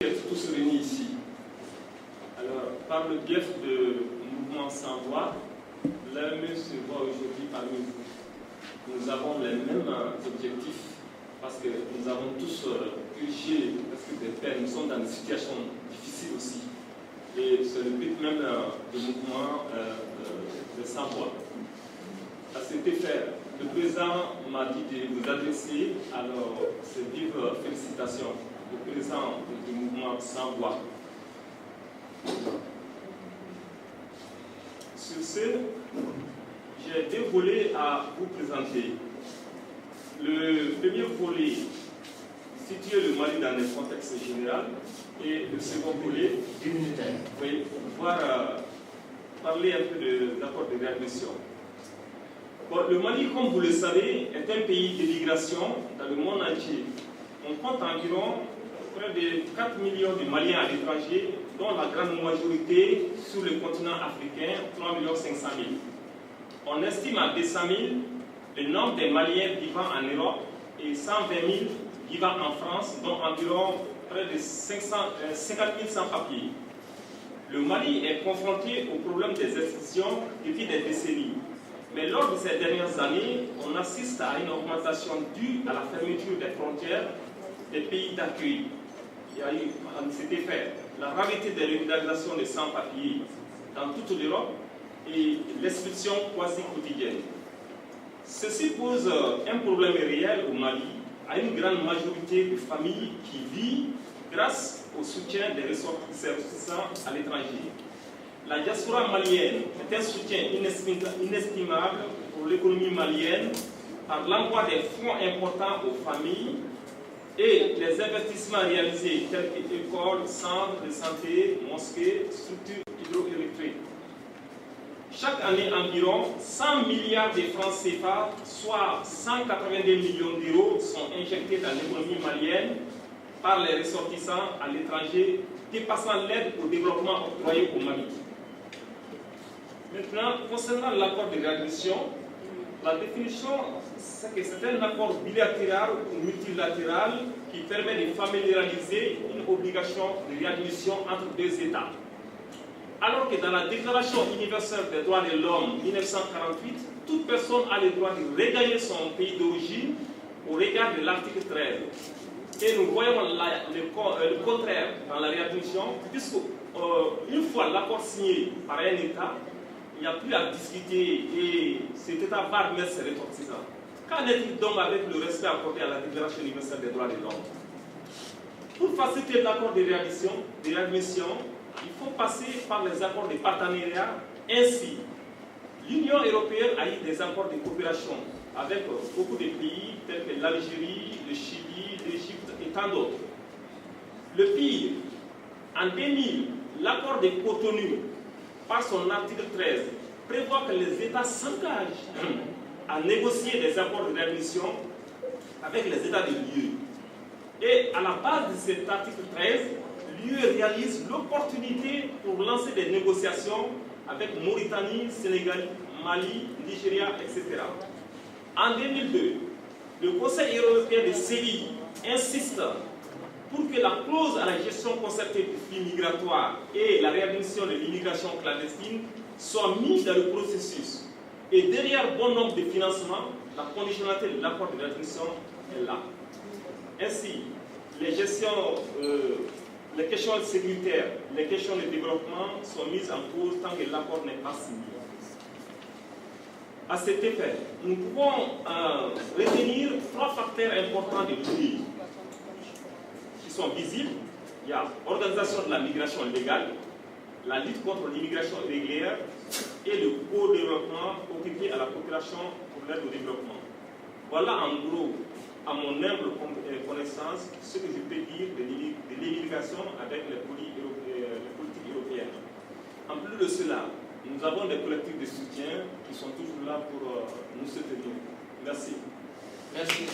Être tous réunis ici. Alors, par le biais de Mouvement Sans Voix, l'AME se voit aujourd'hui parmi vous. Nous avons les mêmes objectifs parce que nous avons tous purgé des peines, nous sommes dans des situations difficiles aussi. Et c'est le but même du mouvement de Sans Voix. À cet effet, le président m'a dit de vous adresser alors ces vives félicitations. Le président du mouvement Sans Voix. Sur ce, j'ai deux volets à vous présenter. Le premier volet, situer le Mali dans le contexte général, et le second volet, pouvoir parler un peu de l'accord de réadmission. Bon, le Mali, comme vous le savez, est un pays d'immigration dans le monde entier. On compte environ près de 4 millions de Maliens à l'étranger, dont la grande majorité sur le continent africain, 3 500 000. On estime à 200 000 le nombre de Maliens vivant en Europe et 120 000 vivant en France, dont environ près de 50 000 sans-papiers. Le Mali est confronté au problème des expulsions depuis des décennies. Mais lors de ces dernières années, on assiste à une augmentation due à la fermeture des frontières des pays d'accueil. Il y a eu en cet effet la rareté des régularisations des sans-papiers dans toute l'Europe et l'expulsion quasi quotidienne. Ceci pose un problème réel au Mali, à une grande majorité de familles qui vivent grâce au soutien des ressortissants à l'étranger. La diaspora malienne est un soutien inestimable pour l'économie malienne par l'envoi des fonds importants aux familles et les investissements réalisés tels que écoles, centres de santé, mosquées, structures hydroélectriques. Chaque année, environ 100 milliards de francs CFA, soit 182 millions d'euros, sont injectés dans l'économie malienne par les ressortissants à l'étranger, dépassant l'aide au développement octroyée au Mali. Maintenant, concernant l'accord de réadmission, la définition, c'est que c'est un accord bilatéral ou multilatéral qui permet de familiariser une obligation de réadmission entre deux États. Alors que dans la Déclaration universelle des droits de l'homme 1948, toute personne a le droit de regagner son pays d'origine au regard de l'article 13. Et nous voyons le contraire dans la réadmission, puisque une fois l'accord signé par un État, il n'y a plus à discuter et cet État va remettre ses ressortissants. Qu'en est-il donc avec le respect accordé à la Déclaration universelle des droits de l'homme? Pour faciliter l'accord de réadmission, il faut passer par les accords de partenariat. Ainsi, l'Union européenne a eu des accords de coopération avec beaucoup de pays tels que l'Algérie, le Chili, l'Égypte et tant d'autres. Le pire, en 2000, l'accord de Cotonou, par son article 13, prévoit que les États s'engagent à négocier des accords de réadmission avec les États de l'UE. Et à la base de cet article 13, l'UE réalise l'opportunité pour lancer des négociations avec Mauritanie, Sénégal, Mali, Nigeria, etc. En 2002, le Conseil européen de Séville insiste pour que la clause à la gestion concertée du flux migratoire et la réadmission de l'immigration clandestine soient mises dans le processus. Et derrière bon nombre de financements, la conditionnalité de l'accord de réadmission est là. Ainsi, les questions sécuritaires, les questions de développement sont mises en cause tant que l'accord n'est pas signé. À cet effet, nous pouvons retenir trois facteurs importants de l'UE qui sont visibles. Il y a l'organisation de la migration légale, la lutte contre l'immigration irrégulière et le co-développement occupé à la coopération pour l'aide au développement. Voilà en gros, à mon humble connaissance, ce que je peux dire de l'immigration avec les politiques européennes. En plus de cela, nous avons des collectifs de soutien qui sont toujours là pour nous soutenir. Merci. Merci.